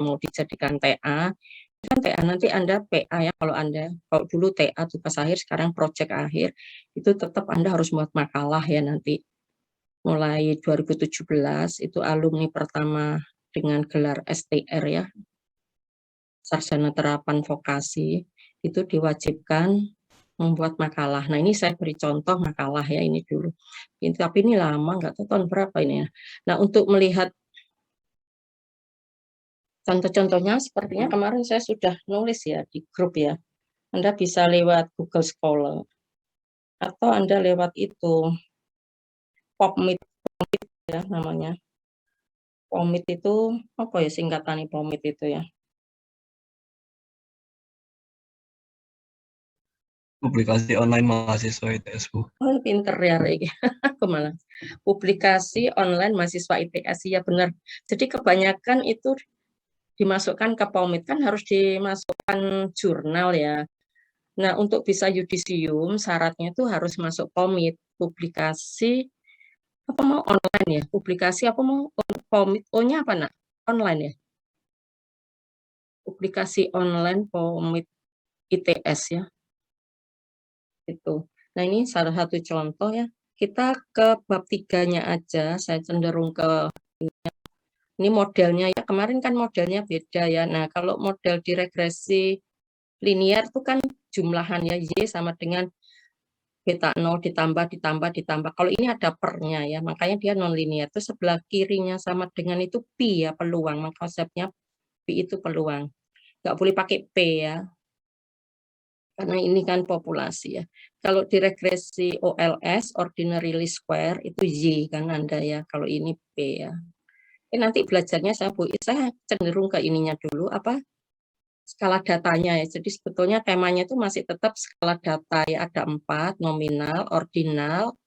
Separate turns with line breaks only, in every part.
mau dijadikan TA, kan TA nanti Anda PA ya, kalau dulu TA tugas akhir, sekarang proyek akhir, itu tetap Anda harus buat makalah ya nanti. Mulai 2017 itu alumni pertama dengan gelar STR ya, Sarjana Terapan Vokasi, itu diwajibkan membuat makalah. Nah ini saya beri contoh makalah ya ini dulu. Tapi ini lama, nggak tahu tahun berapa ini ya. Nah untuk melihat contoh-contohnya sepertinya kemarin saya sudah nulis ya di grup ya. Anda bisa lewat Google Scholar atau Anda lewat itu PubMed ya namanya. PubMed itu apa ya singkatan PubMed itu ya?
Publikasi online mahasiswa ITS, Bu.
Oh, pinter ya, Regi. Aku malah. Publikasi online mahasiswa ITS, ya benar. Jadi kebanyakan itu dimasukkan ke PubMed, kan harus dimasukkan jurnal ya. Nah, untuk bisa yudisium, syaratnya itu harus masuk PubMed, publikasi, apa mau online ya? Publikasi apa mau PubMed, O-nya apa nak? Online ya? Publikasi online PubMed ITS ya. Itu. Nah, ini salah satu contoh ya. Kita ke bab 3-nya aja, saya cenderung ke ini modelnya ya. Kemarin kan modelnya beda ya. Nah, kalau model di regresi linear itu kan jumlahan ya, Y sama dengan beta 0 ditambah. Kalau ini ada pernya ya, makanya dia non linear. Itu sebelah kirinya sama dengan itu pi ya, peluang. Maka konsepnya pi itu peluang. Nggak boleh pakai P ya, karena ini kan populasi ya. Kalau di regresi OLS, ordinary least square, itu Y kan Anda ya, kalau ini P ya. Nanti belajarnya saya cenderung ke ininya dulu, apa skala datanya ya. Jadi sebetulnya temanya itu masih tetap skala data ya, ada 4, nominal, ordinal,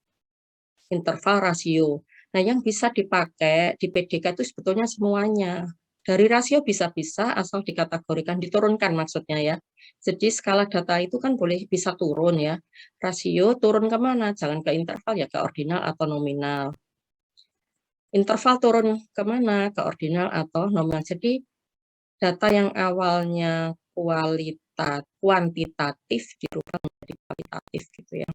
interval, rasio. Nah, yang bisa dipakai di PDK itu sebetulnya semuanya. Dari rasio bisa-bisa asal dikategorikan, diturunkan maksudnya ya. Jadi skala data itu kan boleh bisa turun ya. Rasio turun kemana? Jangan ke interval ya, ke ordinal atau nominal. Interval turun kemana? Ke ordinal atau nominal. Jadi data yang awalnya kuantitatif dirubah menjadi kualitatif gitu ya.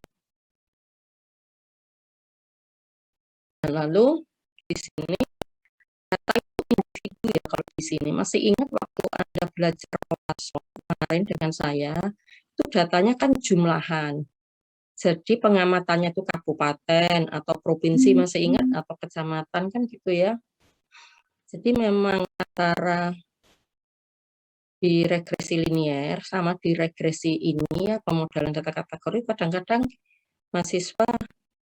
Dan lalu di sini data itu individu ya, kalau di sini masih ingat waktu Anda belajar kemarin dengan saya, itu datanya kan jumlahan. Jadi pengamatannya itu kabupaten atau provinsi, masih ingat, atau kecamatan kan gitu ya. Jadi memang antara di regresi linier sama di regresi ini ya, pemodelan data kategori, kadang-kadang mahasiswa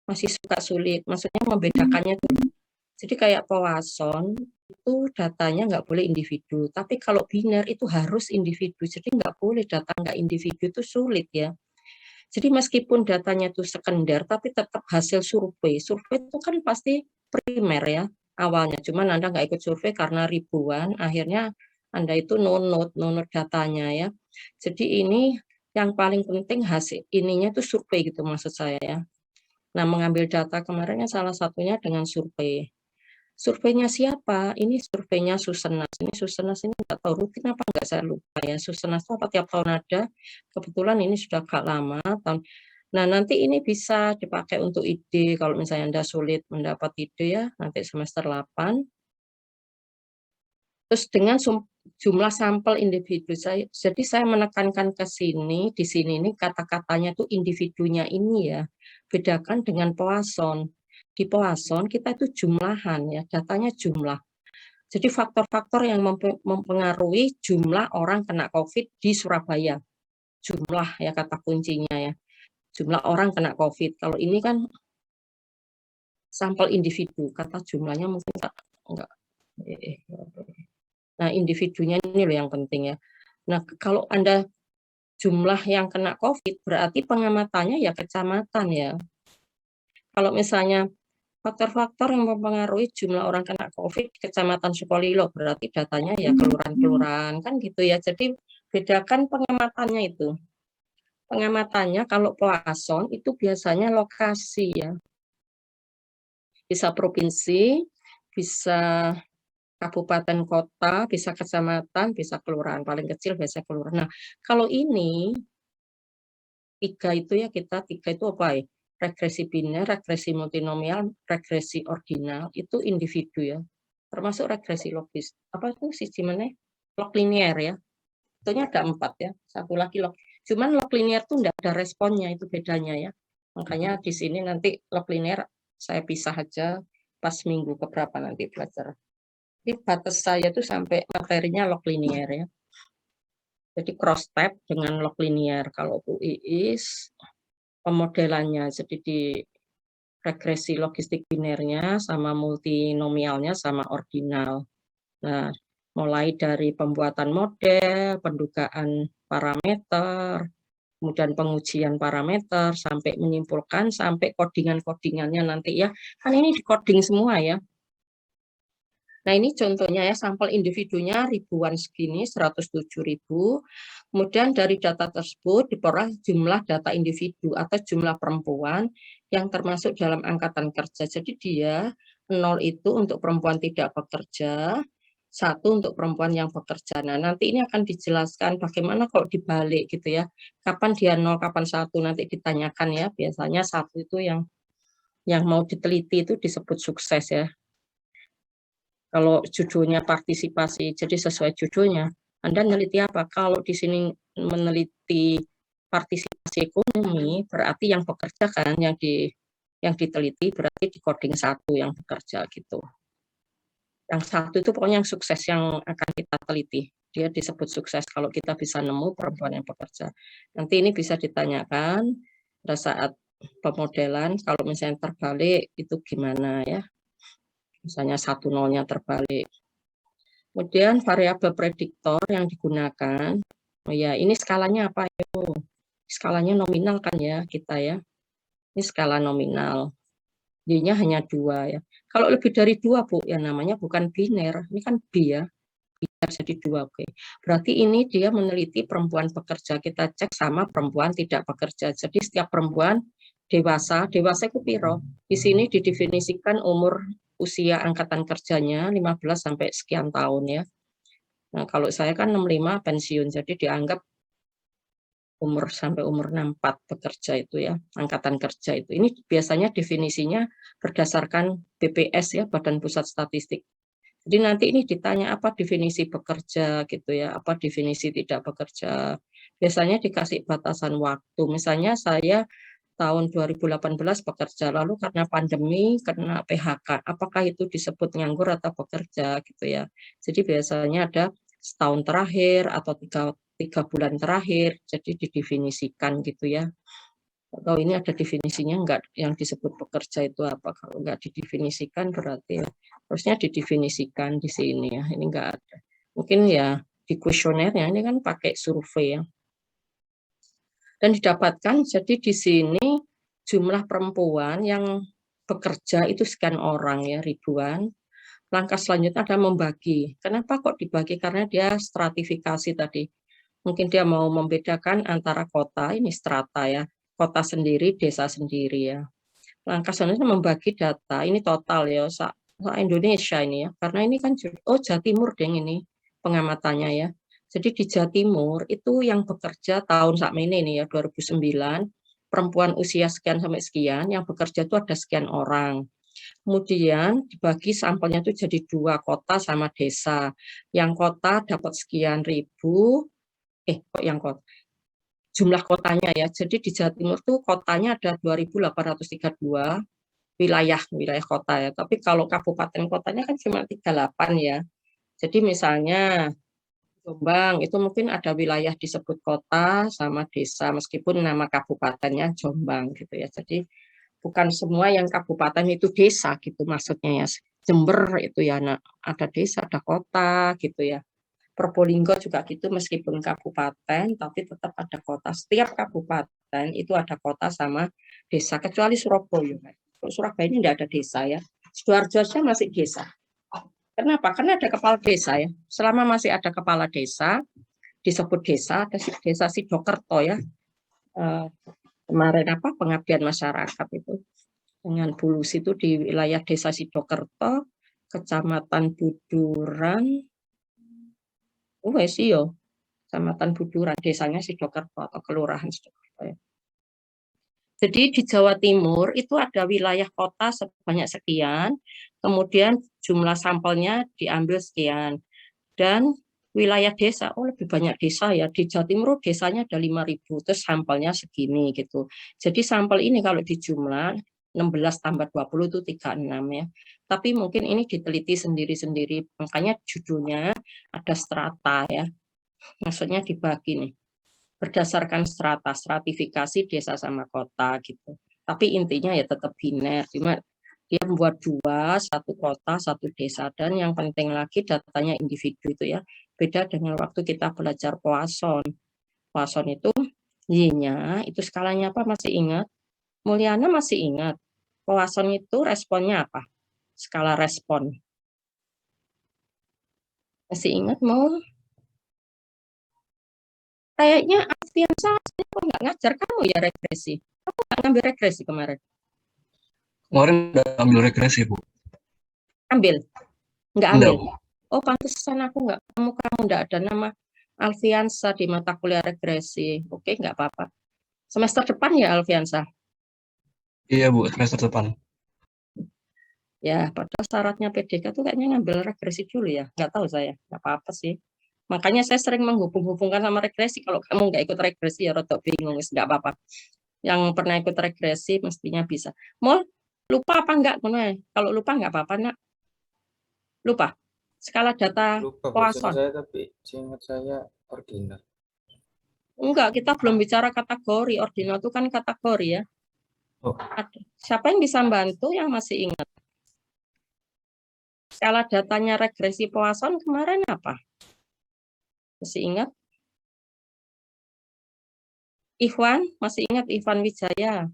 masih suka sulit, maksudnya membedakannya tuh. Jadi kayak Poisson itu datanya nggak boleh individu, tapi kalau biner itu harus individu, jadi nggak boleh data nggak individu, itu sulit ya. Jadi meskipun datanya itu sekunder, tapi tetap hasil survei. Survei itu kan pasti primer ya awalnya, cuman Anda nggak ikut survei karena ribuan, akhirnya Anda itu nunut datanya ya. Jadi ini yang paling penting hasil ininya itu survei gitu maksud saya ya. Nah, mengambil data kemarinnya salah satunya dengan survei. Surveinya siapa? Ini surveinya Susenas. Ini Susenas ini nggak tahu rutin apa nggak, saya lupa ya. Susenas apa tiap tahun ada. Kebetulan ini sudah agak lama. Nah, nanti ini bisa dipakai untuk ide kalau misalnya Anda sulit mendapat ide ya, nanti semester 8. Terus dengan jumlah sampel individu saya, jadi saya menekankan ke sini, di sini ini kata-katanya tuh individunya ini ya, bedakan dengan Poisson. Di Poisson kita itu jumlahan ya, datanya jumlah. Jadi faktor-faktor yang mempengaruhi jumlah orang kena COVID di Surabaya, jumlah ya kata kuncinya ya, jumlah orang kena COVID. Kalau ini kan sampel individu, kata jumlahnya mungkin enggak. Nah, individunya ini loh yang penting ya. Nah, kalau Anda jumlah yang kena COVID, berarti pengamatannya ya kecamatan ya. Kalau misalnya faktor-faktor yang mempengaruhi jumlah orang kena COVID di Kecamatan Sukolilo, berarti datanya ya kelurahan-kelurahan, kan gitu ya. Jadi bedakan pengamatannya itu. Pengamatannya kalau Poisson itu biasanya lokasi ya. Bisa provinsi, bisa kabupaten kota, bisa kecamatan, bisa kelurahan, paling kecil biasanya kelurahan. Nah, kalau ini 3 itu ya tiga itu apa ya? Regresi biner, regresi multinomial, regresi ordinal itu individu ya. Termasuk regresi logis. Apa itu sistemnya? Log linier ya. Itunya ada 4 ya. Satu lagi log. Cuman log linier tuh enggak ada responnya, itu bedanya ya. Makanya di sini nanti log linier saya pisah aja pas minggu keberapa nanti belajar. Jadi batas saya tuh sampai materinya log linier ya. Jadi cross tab dengan log linier. Kalau UIIS pemodelannya, jadi di regresi logistik binernya sama multinomialnya sama ordinal. Nah, mulai dari pembuatan model, pendugaan parameter, kemudian pengujian parameter, sampai menyimpulkan, sampai codingan-codingannya nanti ya. Kan ini di coding semua ya. Nah, ini contohnya ya, sampel individunya ribuan segini, 107.000. Kemudian dari data tersebut diperoleh jumlah data individu atau jumlah perempuan yang termasuk dalam angkatan kerja. Jadi dia 0 itu untuk perempuan tidak bekerja, 1 untuk perempuan yang bekerja. Nah, nanti ini akan dijelaskan bagaimana kalau dibalik gitu ya. Kapan dia 0, kapan 1, nanti ditanyakan ya. Biasanya 1 itu yang mau diteliti itu disebut sukses ya. Kalau judulnya partisipasi, jadi sesuai judulnya, Anda meneliti apa? Kalau di sini meneliti partisipasi ekonomi, berarti yang bekerja kan, yang diteliti berarti di coding 1 yang bekerja gitu. Yang 1 itu pokoknya yang sukses yang akan kita teliti. Dia disebut sukses kalau kita bisa nemu perempuan yang bekerja. Nanti ini bisa ditanyakan pada saat pemodelan, kalau misalnya terbalik itu gimana ya? Misalnya 1 nolnya terbalik. Kemudian variabel prediktor yang digunakan, oh ya ini skalanya apa itu? Skalanya nominal kan ya kita ya. Ini skala nominal. Y-nya hanya 2 ya. Kalau lebih dari 2 Bu, ya namanya bukan biner. Ini kan B ya. Biner jadi 2, oke. Berarti ini dia meneliti perempuan bekerja. Kita cek sama perempuan tidak bekerja. Jadi setiap perempuan dewasa itu piro? Di sini didefinisikan umur usia angkatan kerjanya 15 sampai sekian tahun ya. Nah, kalau saya kan 65 pensiun, jadi dianggap umur sampai umur 64 bekerja itu ya, angkatan kerja itu. Ini biasanya definisinya berdasarkan BPS ya, Badan Pusat Statistik. Jadi nanti ini ditanya apa definisi bekerja gitu ya, apa definisi tidak bekerja. Biasanya dikasih batasan waktu. Misalnya saya tahun 2018 bekerja, lalu karena pandemi, kena PHK, apakah itu disebut nganggur atau bekerja gitu ya. Jadi biasanya ada setahun terakhir atau tiga bulan terakhir, jadi didefinisikan gitu ya. Atau ini ada definisinya enggak yang disebut pekerja itu apa? Kalau enggak didefinisikan berarti ya, harusnya didefinisikan di sini ya. Ini enggak ada. Mungkin ya di kuesionernya ini kan pakai survei ya. Dan didapatkan jadi di sini jumlah perempuan yang bekerja itu sekian orang ya, ribuan. Langkah selanjutnya adalah membagi. Kenapa kok dibagi? Karena dia stratifikasi tadi. Mungkin dia mau membedakan antara kota, ini strata ya, kota sendiri, desa sendiri ya. Langkah selanjutnya membagi data, ini total ya, Indonesia ini ya, karena ini kan, oh Jawa Timur deh ini pengamatannya ya. Jadi di Jawa Timur itu yang bekerja tahun sakmene ini ya, 2009, perempuan usia sekian sampai sekian, yang bekerja itu ada sekian orang. Kemudian dibagi sampelnya itu jadi 2 kota sama desa. Yang kota dapat sekian ribu, kok yang kota? Jumlah kotanya ya. Jadi di Jawa Timur tuh kotanya ada 2.832 wilayah kota ya. Tapi kalau kabupaten kotanya kan cuma 38 ya. Jadi misalnya Jombang itu mungkin ada wilayah disebut kota sama desa meskipun nama kabupatennya Jombang gitu ya. Jadi bukan semua yang kabupaten itu desa gitu maksudnya ya. Jember itu ya ada desa, ada kota gitu ya. Probolinggo juga gitu meskipun kabupaten tapi tetap ada kota. Setiap kabupaten itu ada kota sama desa kecuali Surabaya. Surabaya ini tidak ada desa ya. Sidoarjo masih desa. Kenapa? Karena ada kepala desa ya. Selama masih ada kepala desa disebut desa, ada desa Sidokerto ya. Kemarin pengabdian masyarakat itu dengan Bulus itu di wilayah desa Sidokerto, Kecamatan Buduran. Wes iya. Kecamatan Buduran, desanya Sidokerto atau kelurahan Sidokerto ya. Jadi di Jawa Timur itu ada wilayah kota sebanyak sekian, kemudian jumlah sampelnya diambil sekian. Dan wilayah desa, oh lebih banyak desa ya, di Jawa Timur desanya ada 5.000, terus sampelnya segini gitu. Jadi sampel ini kalau dijumlah 16 tambah 20 itu 36 ya. Tapi mungkin ini diteliti sendiri-sendiri, makanya judulnya ada strata ya. Maksudnya dibagi nih, berdasarkan strata, stratifikasi desa sama kota gitu. Tapi intinya ya tetap biner, cuma dia membuat dua, satu kota, satu desa. Dan yang penting lagi datanya individu itu ya. Beda dengan waktu kita belajar Poisson. Poisson itu Y-nya, itu skalanya apa masih ingat? Mulyana masih ingat. Poisson itu responnya apa? Skala respon. Masih ingat mau? Kayaknya Alfiansa kok nggak ngajar kamu ya regresi? Kamu nggak ngambil regresi kemarin?
Kemarin udah ambil regresi, Bu.
Ambil? Nggak
Enggak,
ambil?
Bu.
Oh, pantesan aku nggak ketemu kamu, nggak ada nama Alfiansa di mata kuliah regresi. Oke, nggak apa-apa. Semester depan ya Alfiansa?
Iya, Bu, semester depan.
Ya, padahal syaratnya PDK tuh kayaknya ngambil regresi dulu ya. Nggak tahu saya, nggak apa-apa sih. Makanya saya sering menghubung-hubungkan sama regresi. Kalau kamu nggak ikut regresi ya rada bingung, nggak apa-apa. Yang pernah ikut regresi mestinya bisa. Mau lupa apa enggak? Kalau lupa nggak apa-apa, nak. Lupa. Skala data
Lupa bosan
Poisson.
saya tapi seingat saya ordinal.
Enggak, kita belum bicara kategori. Ordinal itu kan kategori ya.
Oh,
Siapa yang bisa bantu yang masih ingat? Skala datanya regresi Poisson kemarin apa? Masih ingat? Ikhwan, masih ingat Ikhwan Wijaya?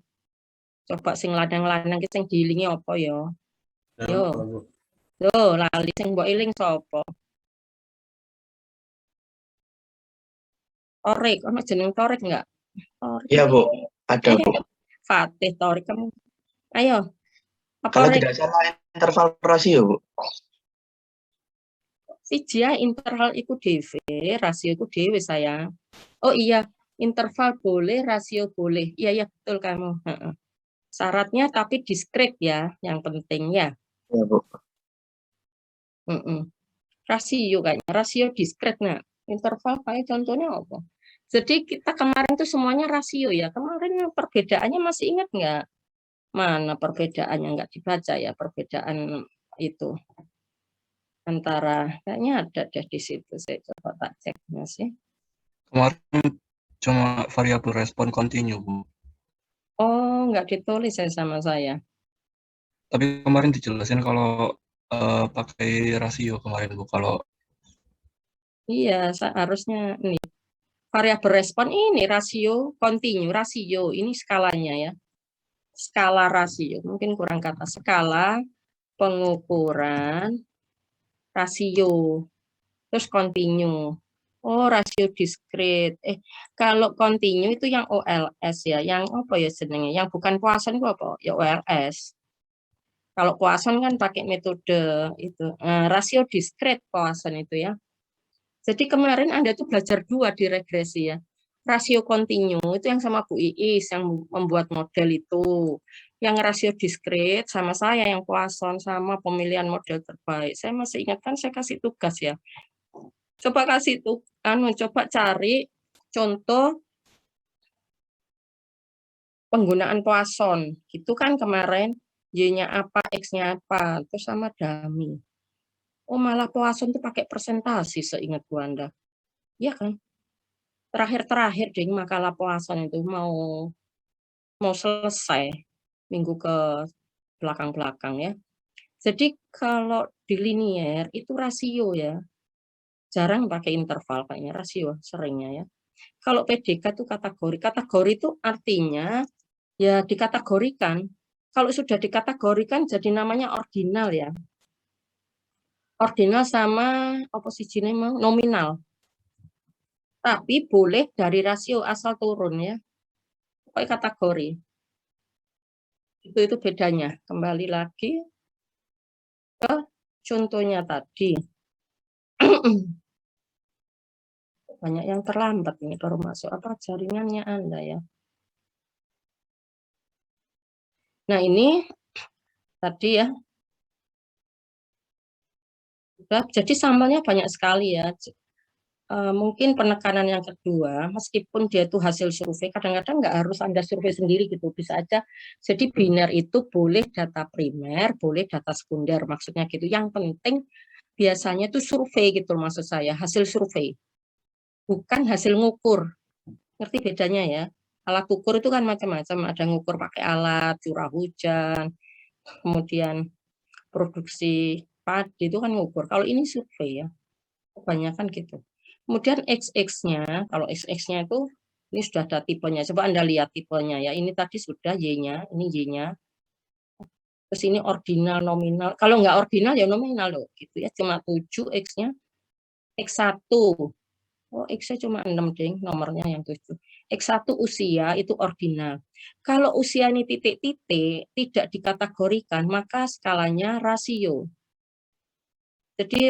Coba sing ladang-ladang sing diilingi apa ya? Yo, yo lali sing mbok iling sapa? Torik, ono jeneng Torik enggak? Torik.
Iya, Bu. Ada, Bu.
Fatih Torik kamu. Ayo. Apa
Kalau tidak salah interval rasio, Bu.
Siji interval itu DV, rasio itu DW sayang. Oh iya, interval boleh, rasio boleh. Iya ya betul kamu. Syaratnya tapi diskret ya, yang penting ya.
Iya, Bu.
Rasio kayaknya, rasio diskret. Nah, interval kayak contohnya apa? Jadi kita kemarin tuh semuanya rasio ya. Kemarin perbedaannya masih ingat nggak? Mana perbedaannya nggak dibaca ya perbedaan itu antara kayaknya ada deh di situ. Saya coba tak cek sih.
kemarin cuma variabel respon kontinu, Bu.
Oh, nggak ditulis ya sama saya.
Tapi kemarin dijelasin kalau pakai rasio kemarin, Bu. Kalau
Iya, seharusnya ini variabel respon ini rasio kontinu, rasio ini skalanya ya. Skala rasio, mungkin kurang kata skala pengukuran rasio. Terus kontinu. Oh, rasio diskret. Kalau kontinu itu yang OLS ya, yang apa ya jenenge? Yang bukan Poisson itu apa? Ya OLS. Kalau Poisson kan pakai metode itu. Rasio diskret Poisson itu ya. Jadi kemarin Anda tuh belajar dua di regresi ya. Rasio kontinu itu yang sama Bu Iis yang membuat model itu. Yang rasio diskret sama saya yang Poisson sama pemilihan model terbaik. Saya masih ingat kan saya kasih tugas ya. Coba kasih tuh coba cari contoh penggunaan Poisson. Gitu kan kemarin Y-nya apa, X-nya apa, terus sama dummy. Oh, malah Poisson tuh pakai presentasi seingat Bu Anda. Iya kan? Terakhir-terakhir deh makalah Poisson itu mau selesai minggu ke belakang-belakang ya. Jadi kalau di linier itu rasio ya. Jarang pakai interval kayaknya rasio seringnya ya. Kalau PDK itu kategori. Kategori itu artinya ya dikategorikan. Kalau sudah dikategorikan jadi namanya ordinal ya. Ordinal sama oposisi nominal. Tapi boleh dari rasio asal turun ya. Pokoknya kategori. Itu bedanya. Kembali lagi ke contohnya tadi. Banyak yang terlambat ini baru masuk apa jaringannya Anda ya. Nah, ini tadi ya. Jadi sampelnya banyak sekali ya. Mungkin penekanan yang kedua, meskipun dia itu hasil survei, kadang-kadang nggak harus Anda survei sendiri gitu, bisa aja. Jadi biner itu boleh data primer, boleh data sekunder, maksudnya gitu. Yang penting biasanya itu survei gitu maksud saya, hasil survei. Bukan hasil ngukur. Ngerti bedanya ya? Alat ukur itu kan macam-macam, ada ngukur pakai alat, curah hujan, kemudian produksi padi itu kan ngukur. Kalau ini survei ya, kebanyakan gitu. Kemudian XX-nya, kalau XX-nya itu ini sudah ada tipenya. Coba Anda lihat tipenya ya. Ini tadi sudah Y-nya, ini Y-nya. Terus ini ordinal, nominal. Kalau nggak ordinal ya nominal loh, gitu ya. Cuma 7 X-nya. X1. Oh, X-nya cuma 6 ding, nomornya yang 7. X1 usia itu ordinal. Kalau usia ini titik-titik tidak dikategorikan, maka skalanya rasio. Jadi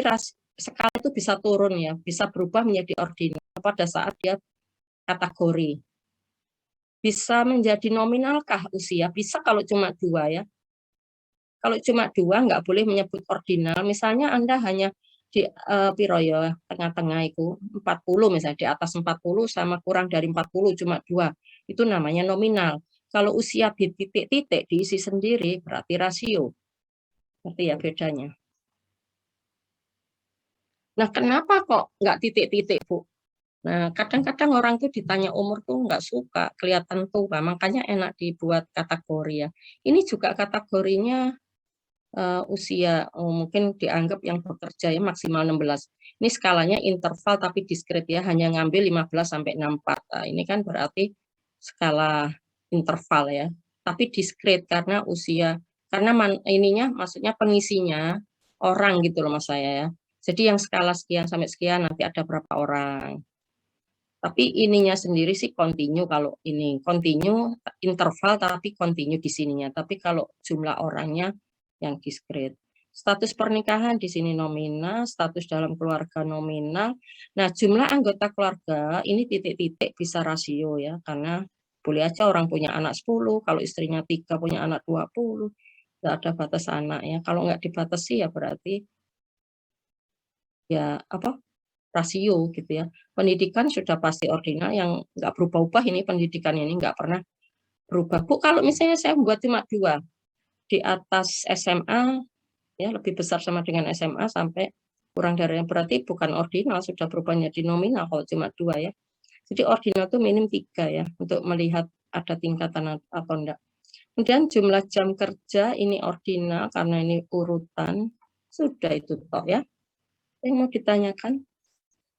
skala itu bisa turun ya, bisa berubah menjadi ordinal pada saat dia kategori. Bisa menjadi nominalkah usia? Bisa kalau cuma 2 ya. Kalau cuma 2 nggak boleh menyebut ordinal. Misalnya Anda hanya di piroyo tengah-tengah itu 40 misalnya, di atas 40 sama kurang dari 40 cuma 2. Itu namanya nominal. Kalau usia di titik-titik diisi sendiri berarti rasio. Ngerti ya bedanya? Nah, kenapa kok nggak titik-titik, Bu? Nah, kadang-kadang orang tuh ditanya umur tuh nggak suka, kelihatan tua, makanya enak dibuat kategori ya. Ini juga kategorinya usia, mungkin dianggap yang bekerja ya maksimal 16. Ini skalanya interval tapi diskret ya, hanya ngambil 15 sampai 64. Nah, ini kan berarti skala interval ya, tapi diskret karena usia, karena ininya maksudnya pengisinya orang gitu loh Mas saya ya. Jadi yang skala sekian sampai sekian nanti ada berapa orang. Tapi ininya sendiri sih continue, kalau ini continue interval tapi continue di sininya. Tapi kalau jumlah orangnya yang diskret. Status pernikahan di sini nominal, status dalam keluarga nominal. Nah, jumlah anggota keluarga ini titik-titik bisa rasio ya, karena boleh aja orang punya anak 10, kalau istrinya 3 punya anak 20. Nggak ada batas anak ya. Kalau nggak dibatasi ya berarti ya apa? Rasio gitu ya. Pendidikan sudah pasti ordinal, yang nggak berubah-ubah ini pendidikan ini nggak pernah berubah. Bu, kalau misalnya saya buat cuma 2, di atas SMA ya lebih besar sama dengan SMA sampai kurang dari yang berarti bukan ordinal, sudah berubah menjadi nominal kalau cuma 2 ya. Jadi ordinal itu minim 3 ya untuk melihat ada tingkatan atau enggak. Kemudian jumlah jam kerja ini ordinal karena ini urutan, sudah itu toh ya. Yang mau ditanyakan?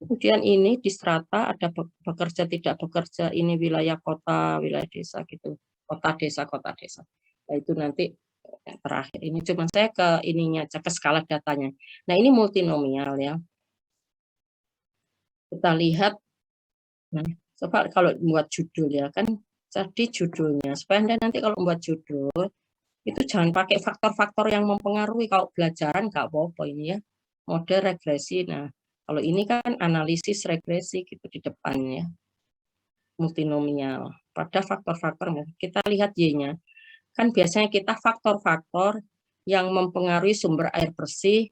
Kemudian ini di strata ada bekerja tidak bekerja, ini wilayah kota, wilayah desa gitu. Kota desa, kota desa. Nah, itu nanti yang terakhir. Ini cuma saya ke ininya aja, ke skala datanya. Nah, ini multinomial ya. Kita lihat, nah, coba kalau buat judul ya, kan jadi judulnya. Supaya Anda nanti kalau membuat judul, itu jangan pakai faktor-faktor yang mempengaruhi. Kalau pelajaran nggak apa-apa ini ya. Model regresi, nah kalau ini kan analisis regresi gitu di depannya, multinomial. Pada faktor-faktor, kita lihat Y-nya. Kan biasanya kita faktor-faktor yang mempengaruhi sumber air bersih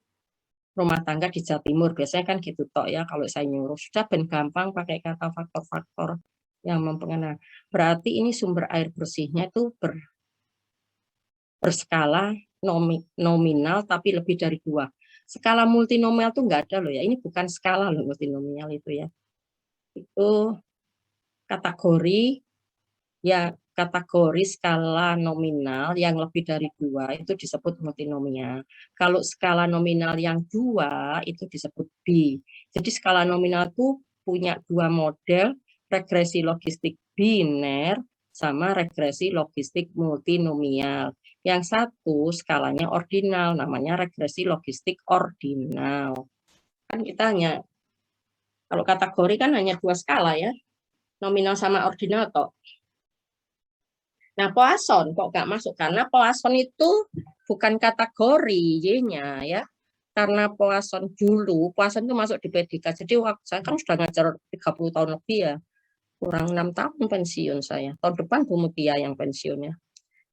rumah tangga di Jawa Timur. Biasanya kan gitu toh ya, kalau saya nyuruh. Sudah ben gampang pakai kata faktor-faktor yang mempengaruhi. Berarti ini sumber air bersihnya itu berskala nominal tapi lebih dari 2. Skala multinomial tuh nggak ada loh ya. Ini bukan skala loh multinomial itu ya. Itu kategori ya, kategori skala nominal yang lebih dari 2 itu disebut multinomial. Kalau skala nominal yang 2 itu disebut B. Jadi skala nominal itu punya 2 model, regresi logistik biner sama regresi logistik multinomial. Yang satu skalanya ordinal, namanya regresi logistik ordinal. Kan kita hanya, kalau kategori kan hanya 2 skala ya, nominal sama ordinal toh. Nah, Poisson kok nggak masuk? Karena Poisson itu bukan kategori Y-nya ya. karena Poisson dulu, Poisson itu masuk di PDK, jadi waktu saya kan sudah ngajar 30 tahun lebih ya, kurang 6 tahun pensiun saya. Tahun depan Bu Mutia yang pensiunnya.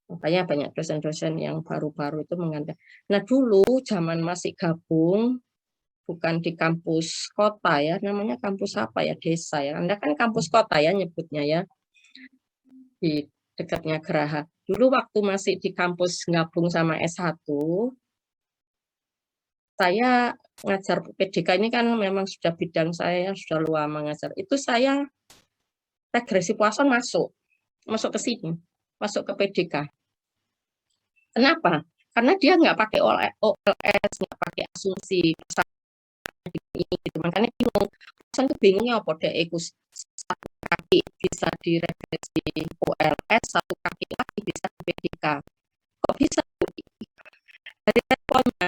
Makanya banyak dosen-dosen yang baru-baru itu mengandalkan. Nah dulu zaman masih gabung, bukan di kampus kota ya, namanya kampus apa ya, desa ya. Anda kan kampus kota ya nyebutnya ya, di dekatnya Geraha. Dulu waktu masih di kampus gabung sama S1, saya ngajar PDK ini kan memang sudah bidang saya, sudah lama mengajar. Itu saya regresi Poisson masuk ke sini, masuk ke PDK. Kenapa? Karena dia nggak pakai OLS, nggak pakai asumsi ini, gitu. Makanya bingung. Poisson tuh bingungnya apa? Dia satu kaki bisa diregresi OLS, satu kaki lagi bisa di PDK. Kok bisa? Dari responnya,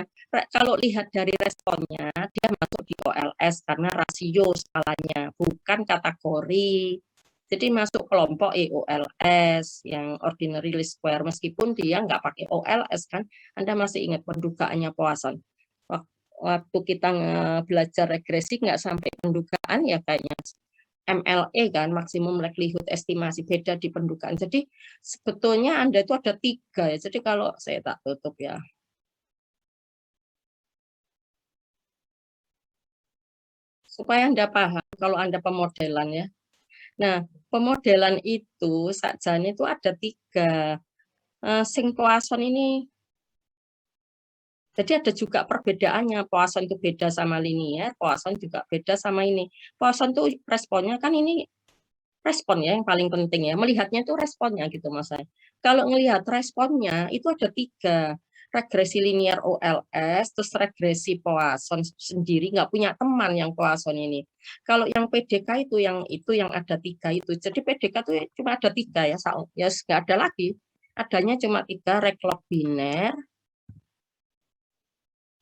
kalau lihat dari responnya, dia masuk di OLS karena rasio skalanya, bukan kategori. Jadi masuk kelompok EOLS yang ordinary least square, meskipun dia nggak pakai OLS kan. Anda masih ingat pendugaannya Poisson. Waktu kita belajar regresi nggak sampai pendugaan ya kayaknya MLE kan, maksimum likelihood estimasi, beda di pendugaan. Jadi sebetulnya Anda itu ada 3 ya. Jadi kalau saya tak tutup ya. Supaya Anda paham kalau Anda pemodelan ya. Nah, pemodelan itu sakjane itu ada 3. Sing Poisson ini, jadi ada juga perbedaannya. Poisson itu beda sama linier, Poisson juga beda sama ini. Poisson itu responnya kan ini respon ya yang paling penting ya. Melihatnya itu responnya gitu Mas. Kalau melihat responnya itu ada 3. Regresi linear OLS, terus regresi Poisson sendiri, nggak punya teman yang Poisson ini. Kalau yang PDK itu yang ada 3 itu. Jadi PDK itu cuma ada 3 ya, ya nggak ada lagi. Adanya cuma 3 reglog biner.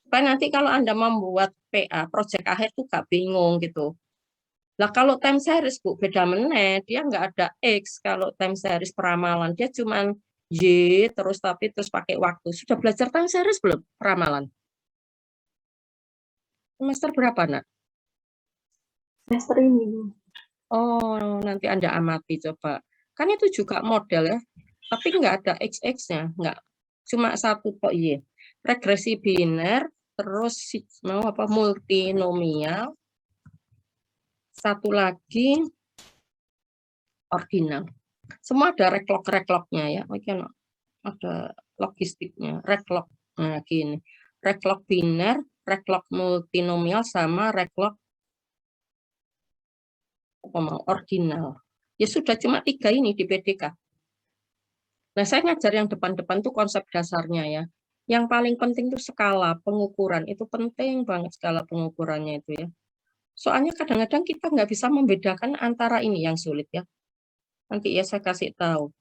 Supaya nanti kalau Anda membuat PA, proyek akhir tuh nggak bingung gitu. Lah kalau time series Bu, beda meneh, dia nggak ada X kalau time series peramalan, dia cuma Y terus pakai waktu. Sudah belajar time series belum peramalan? Semester berapa, Nak?
Semester ini.
Oh, nanti Anda amati coba. Kan itu juga model ya, tapi nggak ada XX-nya, nggak. Cuma satu kok Y. Regresi biner, terus mau apa multinomial, satu lagi ordinal. Semua ada reklog-reklognya ya. Oke, ada logistiknya, reklog. Nah, gini. Reklog biner, reklog multinomial sama reklog ordinal. Ya sudah cuma 3 ini di PDK. Nah, saya ngajar yang depan-depan tuh konsep dasarnya ya. Yang paling penting itu skala pengukuran. Itu penting banget skala pengukurannya itu ya. Soalnya kadang-kadang kita nggak bisa membedakan antara ini yang sulit ya. Nanti ya saya kasih tahu.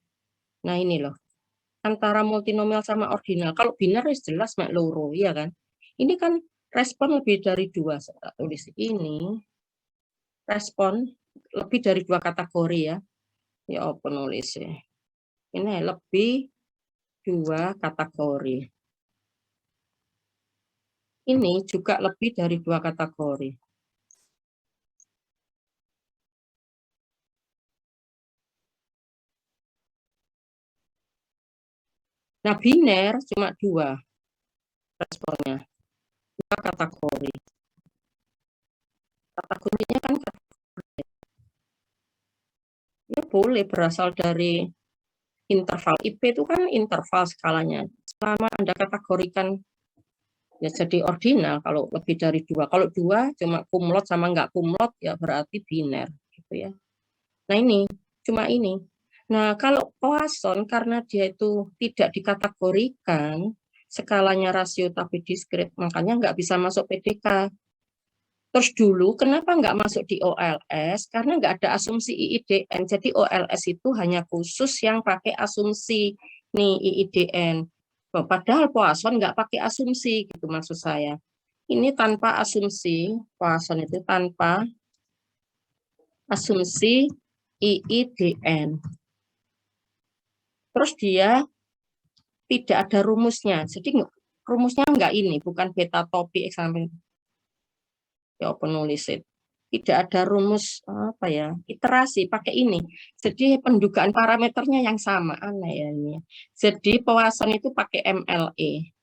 Nah ini loh. Antara multinomial sama ordinal. Kalau biner jelas mek loro, ya kan? Ini kan respon lebih dari 2. Saya tulis ini. Respon lebih dari 2 kategori ya. Ya apa nulisnya? Ini lebih 2 kategori. Ini juga lebih dari 2 kategori. Nah, biner cuma 2 responnya. 2 kategori. Kategorinya kan ya boleh berasal dari interval. IP itu kan interval skalanya. Selama Anda kategorikan ya jadi ordinal kalau lebih dari 2. Kalau 2 cuma kumlot sama nggak kumlot ya berarti biner gitu ya. Nah ini cuma ini. Nah kalau Poisson karena dia itu tidak dikategorikan skalanya rasio tapi diskrit, makanya nggak bisa masuk PDK. Terus dulu kenapa nggak masuk di OLS? Karena nggak ada asumsi IIDN. Jadi OLS itu hanya khusus yang pakai asumsi nih IIDN. Padahal Poisson nggak pakai asumsi gitu maksud saya. Ini tanpa asumsi, Poisson itu tanpa asumsi IIDN. Terus dia tidak ada rumusnya. Jadi rumusnya enggak ini, bukan beta topi X sampai ya penulis itu. Tidak ada rumus apa ya, iterasi pakai ini. Jadi pendugaan parameternya yang sama, aneh ya ini. Jadi Poisson itu pakai MLE.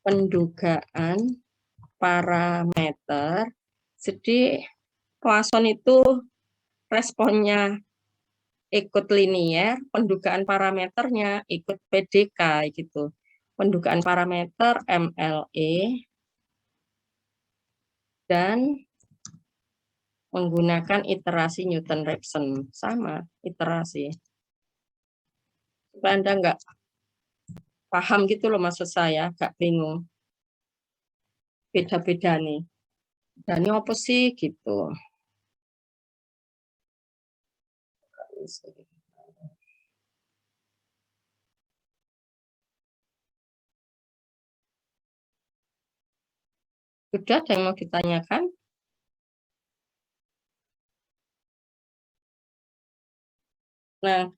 Pendugaan parameter. Jadi Poisson itu responnya ikut linier, pendugaan parameternya ikut PDK gitu. Pendugaan parameter MLE dan menggunakan iterasi Newton-Raphson. Sama, iterasi. Supaya Anda nggak paham gitu loh maksud saya, nggak bingung. Beda-beda nih. Dan ini apa sih gitu. Sudah ada yang mau ditanyakan? Nah,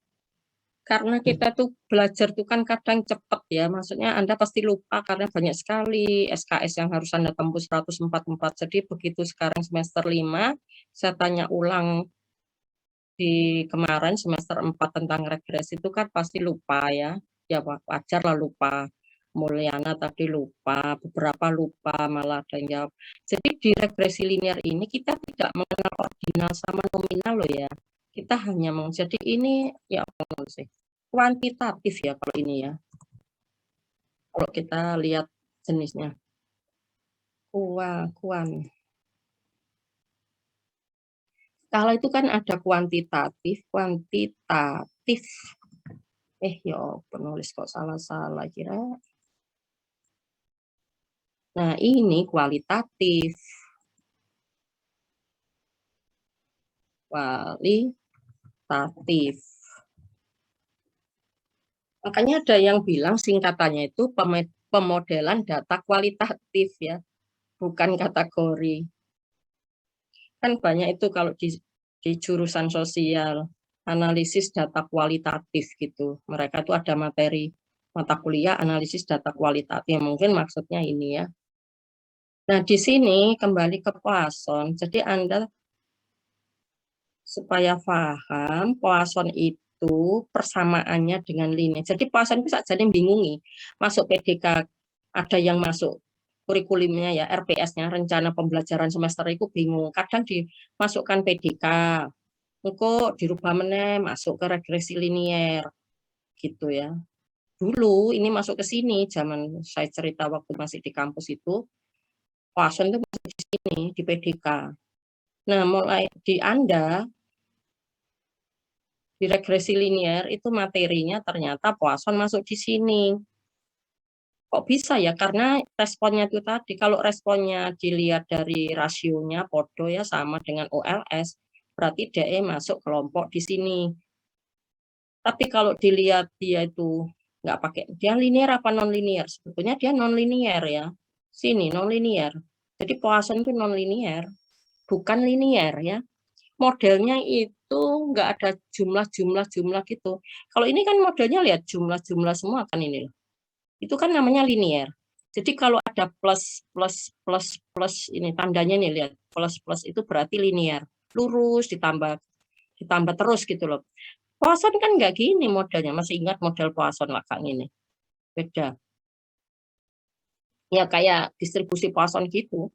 karena kita tuh belajar tuh kan kadang cepat ya, maksudnya Anda pasti lupa karena banyak sekali SKS yang harus Anda tembus 144. Jadi begitu sekarang semester 5, saya tanya ulang di kemarin semester 4 tentang regresi itu kan pasti lupa ya. Ya wajar lah lupa. Mulyana tadi lupa, beberapa lupa, malah ada yang jawab. Jadi di regresi linear ini kita tidak mengenal ordinal sama nominal loh ya. Kita hanya jadi ini ya apa sih? Kuantitatif ya kalau ini ya. Kalau kita lihat jenisnya. Kuan. Kalau itu kan ada kuantitatif. Ya penulis kok salah-salah kira. Nah, ini kualitatif. Makanya ada yang bilang singkatannya itu pemodelan data kualitatif ya, bukan kategori. Kan banyak itu kalau di jurusan sosial, analisis data kualitatif gitu. Mereka itu ada materi mata kuliah analisis data kualitatif, mungkin maksudnya ini ya. Nah, di sini kembali ke Poisson. Jadi Anda supaya paham, Poisson itu persamaannya dengan linear. Jadi Poisson bisa jadi bingungi. Masuk PDK, ada yang masuk kurikulumnya ya, RPS-nya, rencana pembelajaran semester itu bingung. Kadang dimasukkan PDK, engkau dirubah meneh, masuk ke regresi linear. Gitu ya. Dulu ini masuk ke sini, zaman saya cerita waktu masih di kampus itu, Poisson itu masuk di sini, di PDK. Nah, mulai di Anda, di regresi linear itu materinya ternyata Poisson masuk di sini. Kok bisa ya? Karena responnya itu tadi, kalau responnya dilihat dari rasionya, podo ya sama dengan OLS, berarti DE masuk kelompok di sini. Tapi kalau dilihat dia itu nggak pakai, dia linear apa non-linear? Sebetulnya dia non-linear ya. Sini non-linear. Jadi Poisson itu non-linear, bukan linear ya. Modelnya itu nggak ada jumlah gitu. Kalau ini kan modelnya lihat jumlah semua kan ini. Itu kan namanya linear. Jadi kalau ada plus ini tandanya nih lihat plus itu berarti linear. Lurus ditambah terus gitu loh. Poisson kan nggak gini modelnya. Masih ingat model Poisson lah Kang ini? Beda. Ya kayak distribusi Poisson gitu.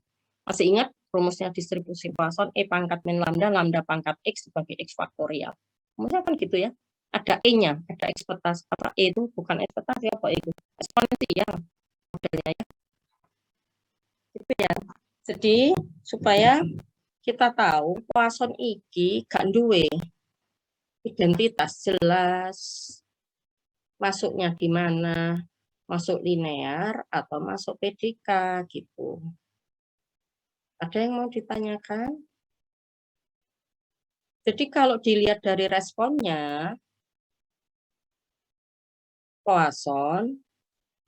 Masih ingat rumusnya distribusi Poisson E pangkat min lambda pangkat X sebagai X faktorial. Rumusnya kan gitu ya. Ada E-nya, ada ekspektasi. Apa E itu bukan ekspektasi apa itu? Eksponensial modelnya ya. Itu ya. Jadi supaya kita tahu Poisson iki gak duwe identitas jelas. Masuknya di mana? Masuk linear atau masuk PDK gitu. Ada yang mau ditanyakan? Jadi kalau dilihat dari responnya, Poisson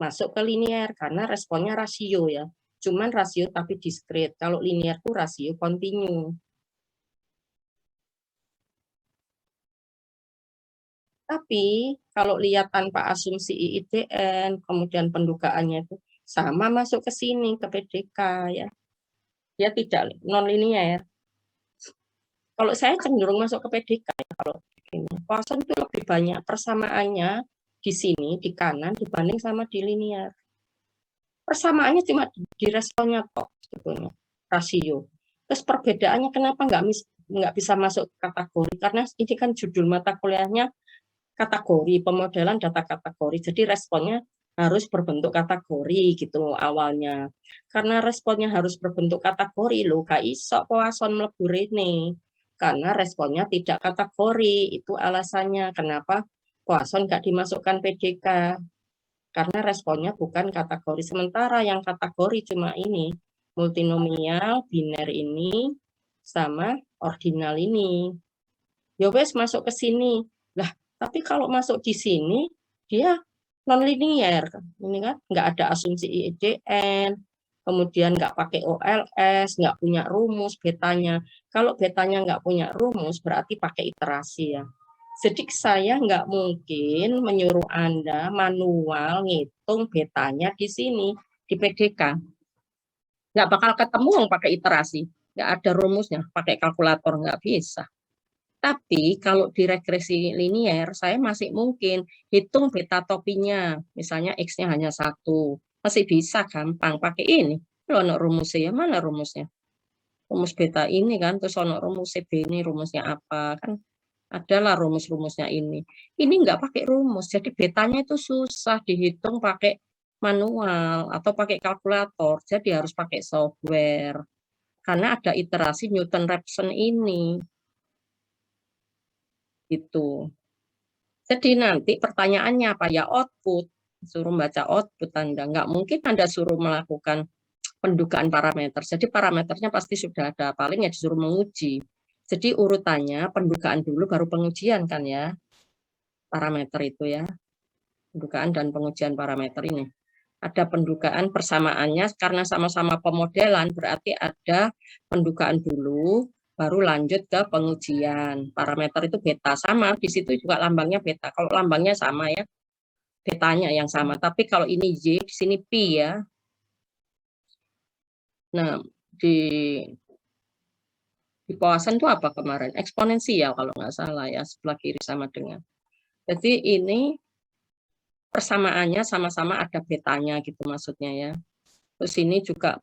masuk ke linear karena responnya rasio ya. Cuman rasio tapi diskrit. Kalau linear itu rasio kontinu. Tapi kalau lihat tanpa asumsi IIDN, kemudian pendugaannya itu sama masuk ke sini, ke PDK ya. Dia tidak non-linier. Kalau saya cenderung masuk ke PDK ya, kalau ini. Poisson itu lebih banyak persamaannya di sini, di kanan, dibanding sama di linear. Persamaannya cuma di responnya kok, sebetulnya, rasio. Terus perbedaannya kenapa nggak bisa masuk kategori? Karena ini kan judul mata kuliahnya kategori, pemodelan data kategori. Jadi responnya harus berbentuk kategori gitu awalnya. Karena responnya harus berbentuk kategori, lo gak iso Poisson mlebu rene. Karena responnya tidak kategori, itu alasannya kenapa Poisson gak dimasukkan PDK. Karena responnya bukan kategori. Sementara yang kategori cuma ini, multinomial, biner ini, sama ordinal ini. Ya wes masuk ke sini. Lah, tapi kalau masuk di sini, dia non-linear. Ini kan nggak ada asumsi IIDN, kemudian nggak pakai OLS, nggak punya rumus betanya. Kalau betanya nggak punya rumus, berarti pakai iterasi ya. Jadi saya nggak mungkin menyuruh Anda manual ngitung betanya di sini, di PDK. Nggak bakal ketemu pakai iterasi. Nggak ada rumusnya, pakai kalkulator nggak bisa. Tapi kalau di regresi linier, saya masih mungkin hitung beta topinya. Misalnya X-nya hanya 1. Masih bisa gampang pakai ini. Kalau ono rumusnya, mana rumusnya? Rumus beta ini kan, terus ono rumus B ini rumusnya apa. Kan adalah rumus-rumusnya ini. Ini nggak pakai rumus, jadi betanya itu susah dihitung pakai manual atau pakai kalkulator. Jadi harus pakai software. Karena ada iterasi Newton-Raphson ini. Gitu. Jadi nanti pertanyaannya apa ya, output, suruh baca output Anda. Nggak mungkin Anda suruh melakukan pendugaan parameter. Jadi parameternya pasti sudah ada, paling ya disuruh menguji. Jadi urutannya pendugaan dulu baru pengujian kan ya, parameter itu ya. Pendugaan dan pengujian parameter ini. Ada pendugaan persamaannya karena sama-sama pemodelan, berarti ada pendugaan dulu, baru lanjut ke pengujian. Parameter itu beta, sama di situ juga lambangnya beta. Kalau lambangnya sama ya, betanya yang sama. Tapi kalau ini Y, di sini Pi ya. Nah, di Poisson itu apa kemarin? Eksponensial kalau nggak salah ya, sebelah kiri sama dengan. Jadi ini persamaannya sama-sama ada betanya gitu maksudnya ya. Terus ini juga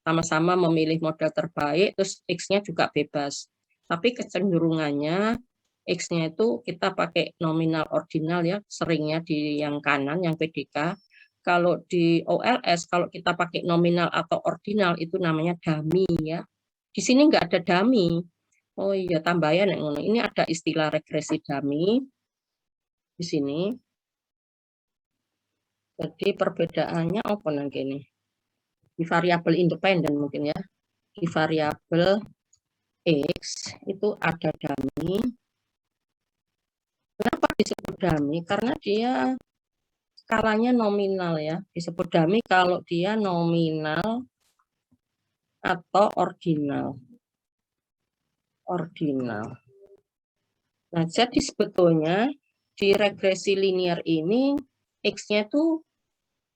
sama-sama memilih model terbaik, terus X-nya juga bebas. Tapi kecenderungannya X-nya itu kita pakai nominal ordinal ya, seringnya di yang kanan, yang PDK. Kalau di OLS, kalau kita pakai nominal atau ordinal, itu namanya dummy ya. Di sini nggak ada dummy. Oh iya, tambahan yang ini ada istilah regresi dummy di sini. Jadi perbedaannya apa nanti ini? Di variabel independen mungkin ya. Di variabel X itu ada dummy. Kenapa disebut dummy? Karena dia skalanya nominal ya. Disebut dummy kalau dia nominal atau ordinal. Ordinal. Nah, jadi sebetulnya di regresi linear ini X-nya itu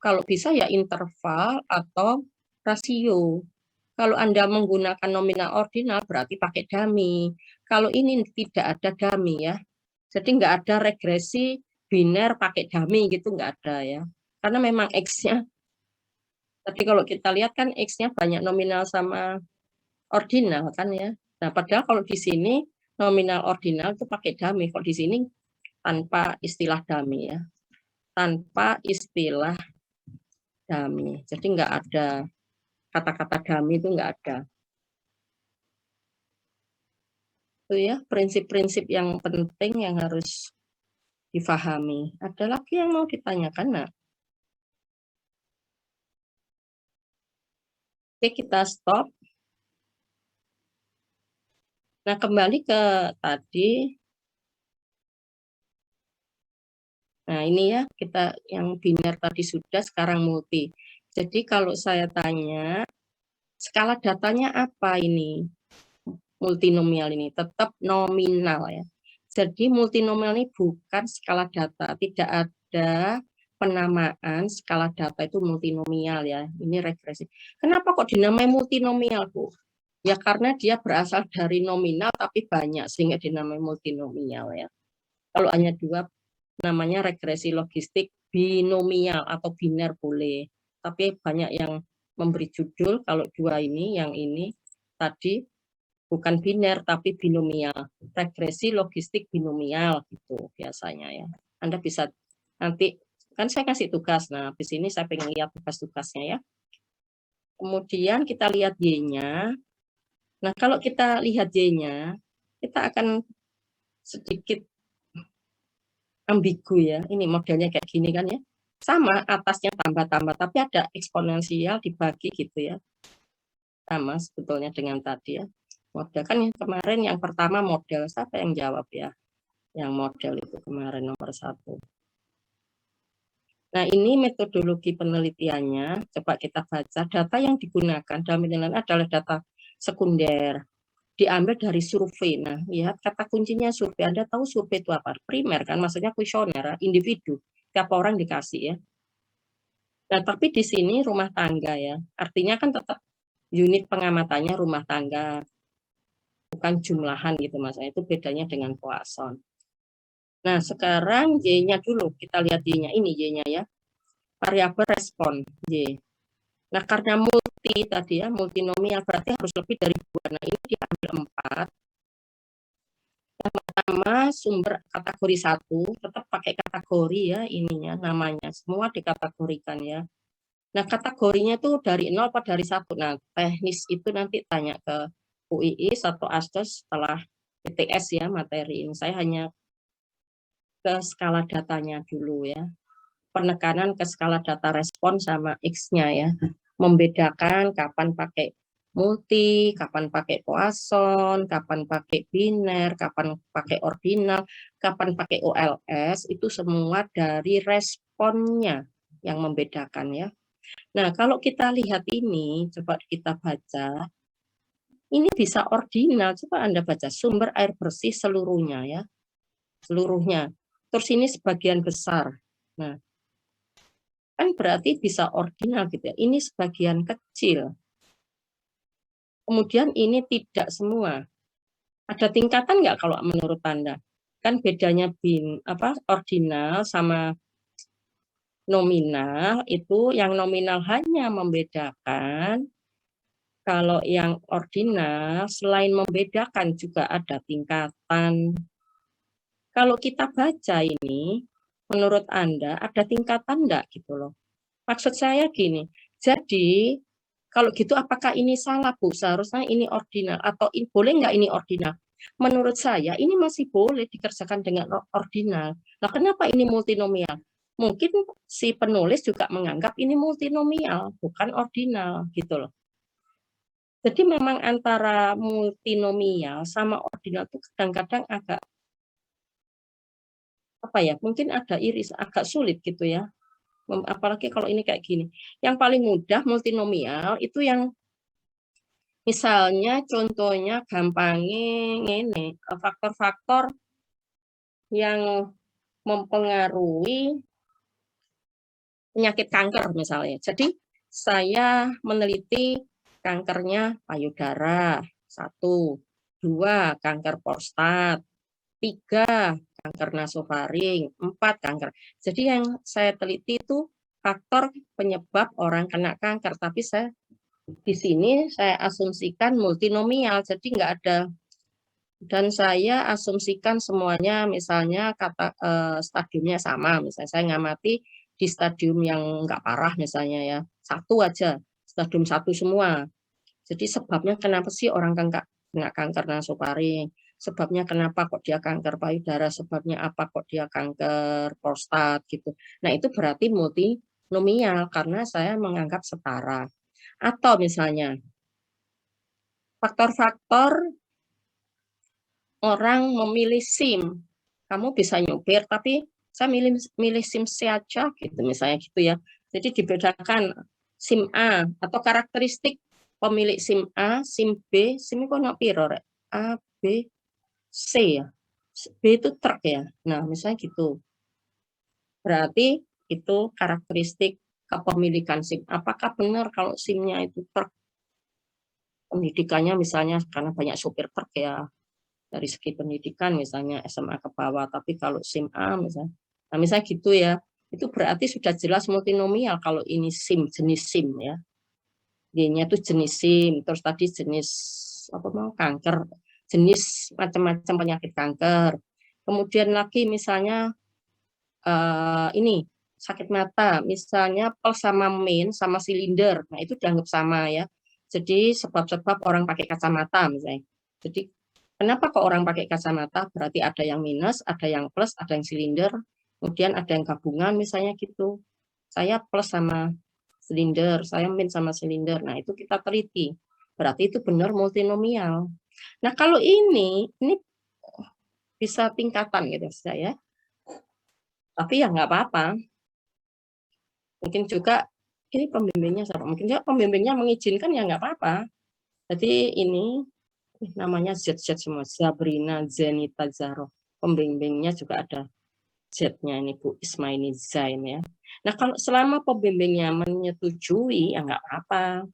kalau bisa ya interval atau rasio. Kalau Anda menggunakan nominal ordinal berarti pakai dummy. Kalau ini tidak ada dummy ya. Jadi nggak ada regresi biner pakai dummy gitu, nggak ada ya. Karena memang X-nya, tapi kalau kita lihat kan X-nya banyak nominal sama ordinal kan ya. Nah padahal kalau di sini nominal ordinal itu pakai dummy. Kalau di sini tanpa istilah dummy ya. Tanpa istilah dummy. Jadi nggak ada kata-kata dummy, itu nggak ada. Itu ya prinsip-prinsip yang penting yang harus difahami. Ada lagi yang mau ditanyakan, nak? Oke, kita stop. Nah, kembali ke tadi. Nah, ini ya, kita yang biner tadi sudah, sekarang multi. Jadi kalau saya tanya, skala datanya apa ini? Multinomial ini tetap nominal ya. Jadi multinomial ini bukan skala data, tidak ada penamaan skala data itu multinomial ya. Ini regresi. Kenapa kok dinamai multinomial, Bu? Ya karena dia berasal dari nominal tapi banyak sehingga dinamai multinomial ya. Kalau hanya dua namanya regresi logistik binomial atau biner boleh. Tapi banyak yang memberi judul kalau dua ini, yang ini tadi bukan biner tapi binomial, regresi logistik binomial gitu biasanya ya. Anda bisa nanti, kan saya kasih tugas, nah di sini saya pengen lihat tugas-tugasnya ya. Kemudian kita lihat Y-nya. Nah kalau kita lihat Y-nya, kita akan sedikit ambigu ya. Ini modelnya kayak gini kan ya. Sama atasnya tambah-tambah, tapi ada eksponensial dibagi gitu ya. Sama sebetulnya dengan tadi ya. Model kan yang kemarin yang pertama model, siapa yang jawab ya? Yang model itu kemarin nomor 1. Nah ini metodologi penelitiannya, coba kita baca. Data yang digunakan dalam penelitian adalah data sekunder, diambil dari survei. Nah lihat kata kuncinya survei. Anda tahu survei itu apa? Primer kan, maksudnya kuesioner, individu. Tiap orang dikasih ya. Nah tapi di sini rumah tangga ya, artinya kan tetap unit pengamatannya rumah tangga. Bukan jumlahan gitu Mas, itu bedanya dengan Poisson. Nah sekarang Y-nya dulu, kita lihat Y-nya, ini Y-nya ya, variabel respon Y. Nah karena multi tadi ya, multinomial berarti harus lebih dari 2, nah ini diambil 4. Yang pertama sumber kategori 1, tetap pakai kategori ya ininya, namanya, semua dikategorikan ya. Nah kategorinya itu dari 0 atau dari 1, nah teknis itu nanti tanya ke UIIS atau ASDOS setelah PTS ya materi ini. Saya hanya ke skala datanya dulu ya. Penekanan ke skala data respon sama X-nya ya. Membedakan kapan pakai multi, kapan pakai Poisson, kapan pakai biner, kapan pakai ordinal, kapan pakai OLS, itu semua dari responnya yang membedakan ya. Nah, kalau kita lihat ini, coba kita baca. Ini bisa ordinal, coba Anda baca, sumber air bersih seluruhnya ya. Seluruhnya. Terus ini sebagian besar. Nah, kan berarti bisa ordinal gitu ya. Ini sebagian kecil. Kemudian ini tidak semua. Ada tingkatan nggak kalau menurut Anda? Kan bedanya ordinal sama nominal, itu yang nominal hanya membedakan. Kalau yang ordinal, selain membedakan juga ada tingkatan. Kalau kita baca ini, menurut Anda ada tingkatan enggak gitu loh. Maksud saya gini, jadi kalau gitu apakah ini salah Bu? Seharusnya ini ordinal atau boleh enggak ini ordinal? Menurut saya ini masih boleh dikerjakan dengan ordinal. Nah kenapa ini multinomial? Mungkin si penulis juga menganggap ini multinomial, bukan ordinal gitu loh. Jadi memang antara multinomial sama ordinal itu kadang-kadang agak mungkin ada iris, agak sulit gitu ya. Apalagi kalau ini kayak gini. Yang paling mudah multinomial itu yang misalnya contohnya gampangnya ini faktor-faktor yang mempengaruhi penyakit kanker misalnya. Jadi saya meneliti kankernya payudara, 1, 2 kanker prostat, 3 kanker nasofaring, 4 kanker. Jadi yang saya teliti itu faktor penyebab orang kena kanker, tapi saya di sini saya asumsikan multinomial, jadi nggak ada, dan saya asumsikan semuanya misalnya stadiumnya sama, misalnya saya ngamati di stadium yang nggak parah misalnya ya, 1 aja, stadium 1 semua. Jadi sebabnya kenapa sih orang kena kanker nasofaring, sebabnya kenapa kok dia kanker payudara, sebabnya apa kok dia kanker prostat gitu. Nah itu berarti multinomial karena saya menganggap setara. Atau misalnya faktor-faktor orang memilih SIM, kamu bisa nyupir tapi saya milih SIM C aja gitu misalnya gitu ya. Jadi dibedakan SIM A atau karakteristik pemilik SIM A, SIM B, SIM kok piro rek? A, B, C ya. B itu truk ya. Nah, misalnya gitu. Berarti itu karakteristik kepemilikan SIM. Apakah benar kalau SIM-nya itu truk? Pendidikannya misalnya karena banyak supir truk ya, dari segi pendidikan misalnya SMA ke bawah, tapi kalau SIM A misalnya, nah misalnya gitu ya, itu berarti sudah jelas multinomial kalau ini SIM, jenis SIM ya. D-nya itu jenis SIM, terus tadi jenis apa mau kanker, jenis macam-macam penyakit kanker. Kemudian lagi misalnya ini sakit mata, misalnya plus sama main sama silinder, nah itu dianggap sama ya. Jadi sebab-sebab orang pakai kacamata misalnya. Jadi kenapa kok orang pakai kacamata? Berarti ada yang minus, ada yang plus, ada yang silinder, kemudian ada yang gabungan misalnya gitu. Saya plus sama silinder, saya min sama silinder. Nah, itu kita teliti. Berarti itu benar multinomial. Nah, kalau ini bisa tingkatan gitu saya. Tapi ya nggak apa-apa. Mungkin juga ini pembimbingnya siapa? Mungkin juga pembimbingnya mengizinkan ya nggak apa-apa. Jadi ini namanya Z semua, Sabrina Zenita Zaro. Pembimbingnya juga ada Z-nya ini Bu Ismaini Zain ya. Nah, kalau selama pembimbingnya menyetujui ya nggak apa-apa.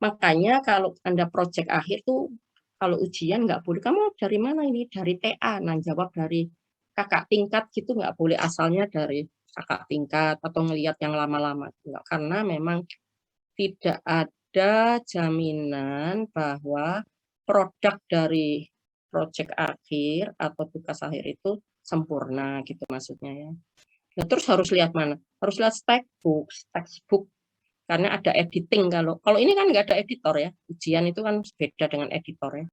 Makanya kalau Anda proyek akhir tuh kalau ujian nggak boleh, kamu dari mana ini? Dari TA. Nah, jawab dari kakak tingkat gitu nggak boleh, asalnya dari kakak tingkat atau ngelihat yang lama-lama. Karena memang tidak ada jaminan bahwa produk dari proyek akhir atau tugas akhir itu sempurna gitu maksudnya ya. Nah, terus harus lihat mana? Harus lihat textbook karena ada editing. Kalau ini kan nggak ada editor ya, ujian itu kan beda dengan editor ya.